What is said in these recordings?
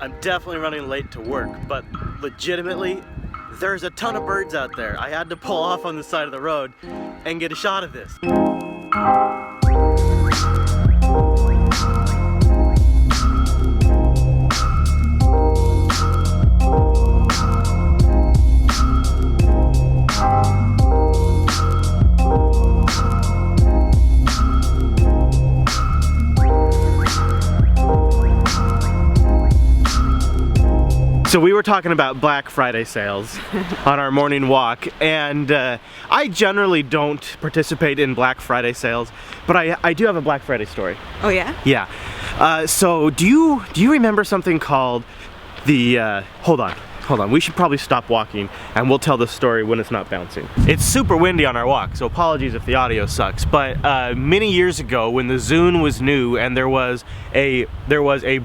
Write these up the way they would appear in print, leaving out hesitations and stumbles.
I'm definitely running late to work, but legitimately, there's a ton of birds out there. I had to pull off on the side of the road and get a shot of this. So we were talking about Black Friday sales on our morning walk, and I generally don't participate in Black Friday sales, but I do have a Black Friday story. Oh yeah? Yeah. So do you remember something called the, hold on, we should probably stop walking and we'll tell the story when it's not bouncing. It's super windy on our walk, so apologies if the audio sucks, but many years ago when the Zune was new and there was a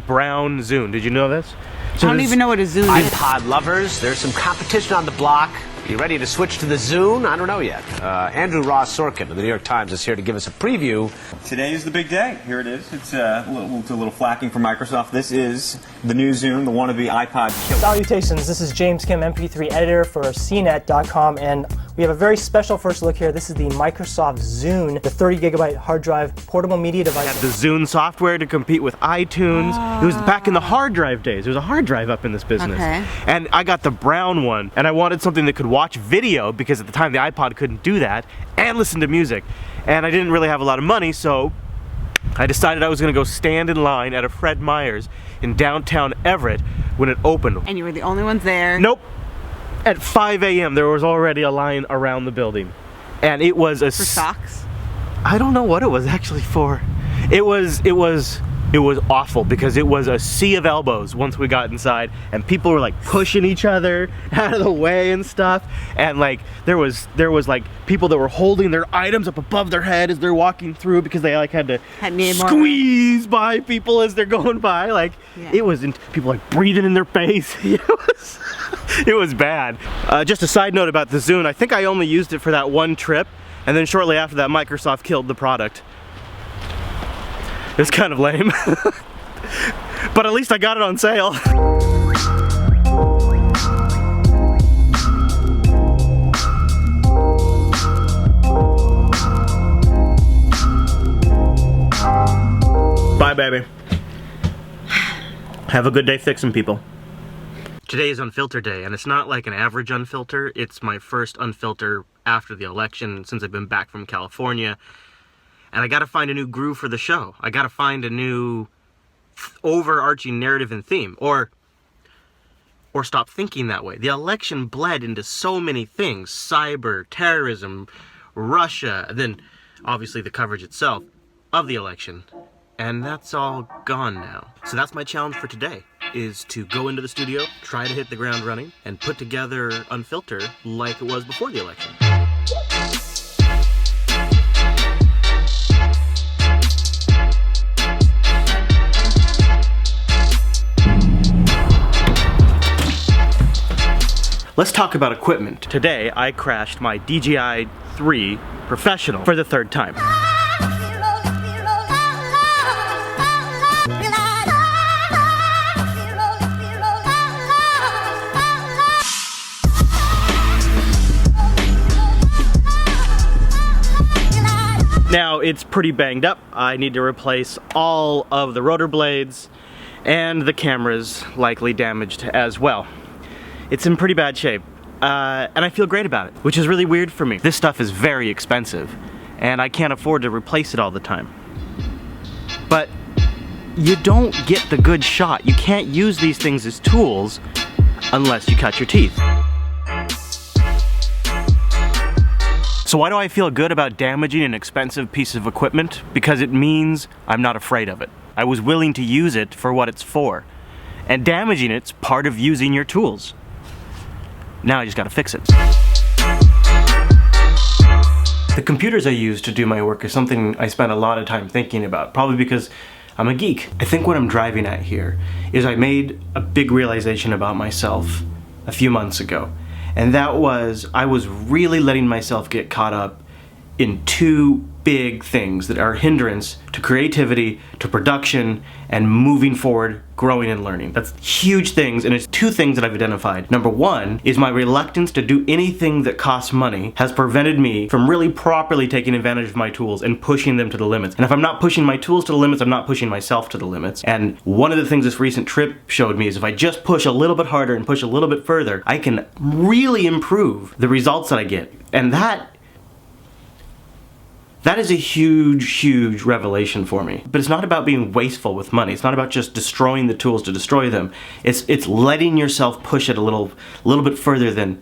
brown Zune, did you know this? So I don't even know what a Zune is. iPod lovers, there's some competition on the block. You ready to switch to the Zune? I don't know yet. Andrew Ross Sorkin of the New York Times is here to give us a preview. Today is the big day. Here it is. It's a little flacking from Microsoft. This is the new Zune, the wannabe iPod killer. Salutations, this is James Kim, MP3 editor for CNET.com, and we have a very special first look here. This is the Microsoft Zune, the 30GB hard drive portable media device. Had the Zune software to compete with iTunes. It was back in the hard drive days. There was a hard drive up in this business. Okay. And I got the brown one, and I wanted something that could watch video, because at the time the iPod couldn't do that, and listen to music. And I didn't really have a lot of money, so I decided I was gonna go stand in line at a Fred Meyer's in downtown Everett when it opened. And you were the only ones there. Nope. At 5 a.m. there was already a line around the building. And it was a... For socks? I don't know what it was actually for. It was awful because it was a sea of elbows once we got inside, and people were like pushing each other out of the way and stuff, and like there was like people that were holding their items up above their head as they're walking through because they like had to squeeze by people as they're going by. Like it was people like breathing in their face. It was bad. Just a side note about the Zune, I think I only used it for that one trip, and then shortly after that Microsoft killed the product. It's kind of lame. But at least I got it on sale. Bye, baby. Have a good day fixing people. Today is Unfilter Day, and it's not like an average unfilter. It's my first unfilter after the election since I've been back from California. And I gotta find a new groove for the show. I gotta find a new overarching narrative and theme, or stop thinking that way. The election bled into so many things: cyber, terrorism, Russia, then obviously the coverage itself of the election. And that's all gone now. So that's my challenge for today, is to go into the studio, try to hit the ground running, and put together Unfilter like it was before the election. Let's talk about equipment. Today, I crashed my DJI 3 Professional for the third time. Now, it's pretty banged up. I need to replace all of the rotor blades, and the camera's likely damaged as well. It's in pretty bad shape, and I feel great about it, which is really weird for me. This stuff is very expensive, and I can't afford to replace it all the time. But you don't get the good shot. You can't use these things as tools unless you cut your teeth. So why do I feel good about damaging an expensive piece of equipment? Because it means I'm not afraid of it. I was willing to use it for what it's for. And damaging it's part of using your tools. Now I just gotta fix it. The computers I use to do my work is something I spend a lot of time thinking about, probably because I'm a geek. I think what I'm driving at here is I made a big realization about myself a few months ago. And that was, I was really letting myself get caught up in two big things that are a hindrance to creativity, to production, and moving forward, growing and learning. That's huge things, and it's two things that I've identified. Number one is my reluctance to do anything that costs money has prevented me from really properly taking advantage of my tools and pushing them to the limits. And if I'm not pushing my tools to the limits, I'm not pushing myself to the limits. And one of the things this recent trip showed me is if I just push a little bit harder and push a little bit further, I can really improve the results that I get. And that is a huge, huge revelation for me. But it's not about being wasteful with money. It's not about just destroying the tools to destroy them. It's letting yourself push it a little bit further than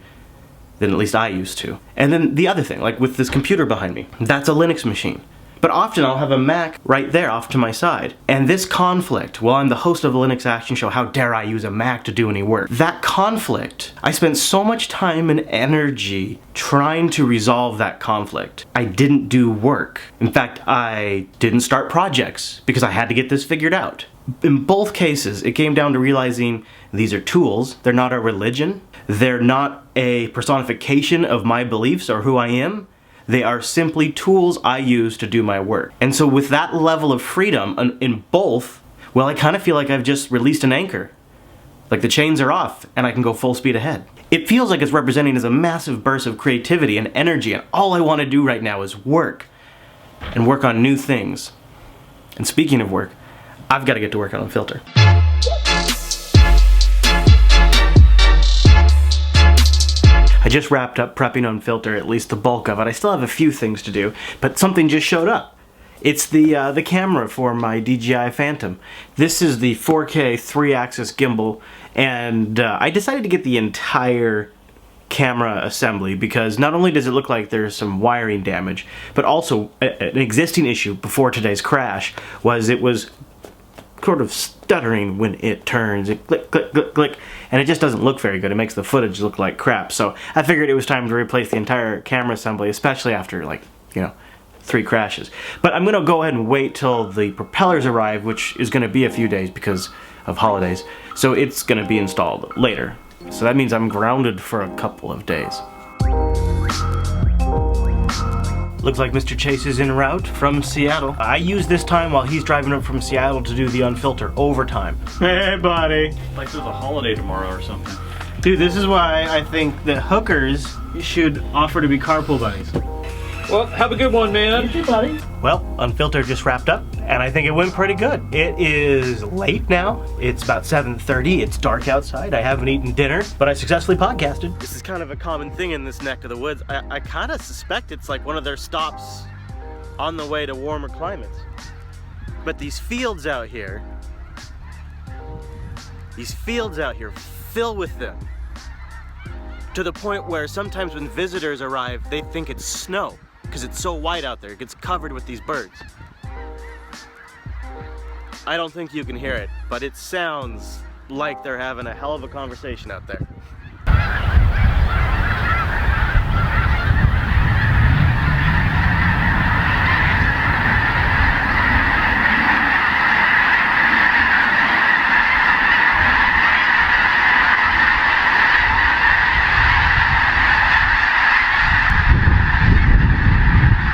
at least I used to. And then the other thing, like with this computer behind me, that's a Linux machine. But often I'll have a Mac right there off to my side. And this conflict, well, I'm the host of a Linux Action Show, how dare I use a Mac to do any work? That conflict, I spent so much time and energy trying to resolve that conflict. I didn't do work. In fact, I didn't start projects because I had to get this figured out. In both cases, it came down to realizing these are tools, they're not a religion, they're not a personification of my beliefs or who I am. They are simply tools I use to do my work. And so with that level of freedom in both, well, I kind of feel like I've just released an anchor. Like the chains are off and I can go full speed ahead. It feels like it's representing as a massive burst of creativity and energy, and all I want to do right now is work. And work on new things. And speaking of work, I've got to get to work on Unfilter. I just wrapped up prepping Unfilter, at least the bulk of it. I still have a few things to do, but something just showed up. It's the camera for my DJI Phantom. This is the 4K 3-axis gimbal, and I decided to get the entire camera assembly because not only does it look like there's some wiring damage, but also an existing issue before today's crash was it was sort of stuttering when it turns. It click, click, click, click, and it just doesn't look very good. It makes the footage look like crap. So I figured it was time to replace the entire camera assembly, especially after, like, 3 crashes. But I'm gonna go ahead and wait till the propellers arrive, which is gonna be a few days because of holidays. So it's gonna be installed later. So that means I'm grounded for a couple of days. Looks like Mr. Chase is en route from Seattle. I use this time while he's driving up from Seattle to do the Unfilter overtime. Hey, buddy. Like there's a holiday tomorrow or something. Dude, this is why I think that hookers should offer to be carpool buddies. Well, have a good one, man. You too, buddy. Well, Unfilter just wrapped up, and I think it went pretty good. It is late now. It's about 7:30. It's dark outside. I haven't eaten dinner, but I successfully podcasted. This is kind of a common thing in this neck of the woods. I kind of suspect it's like one of their stops on the way to warmer climates. But these fields out here fill with them. To the point where sometimes when visitors arrive, they think it's snow because it's so white out there. It gets covered with these birds. I don't think you can hear it, but it sounds like they're having a hell of a conversation out there.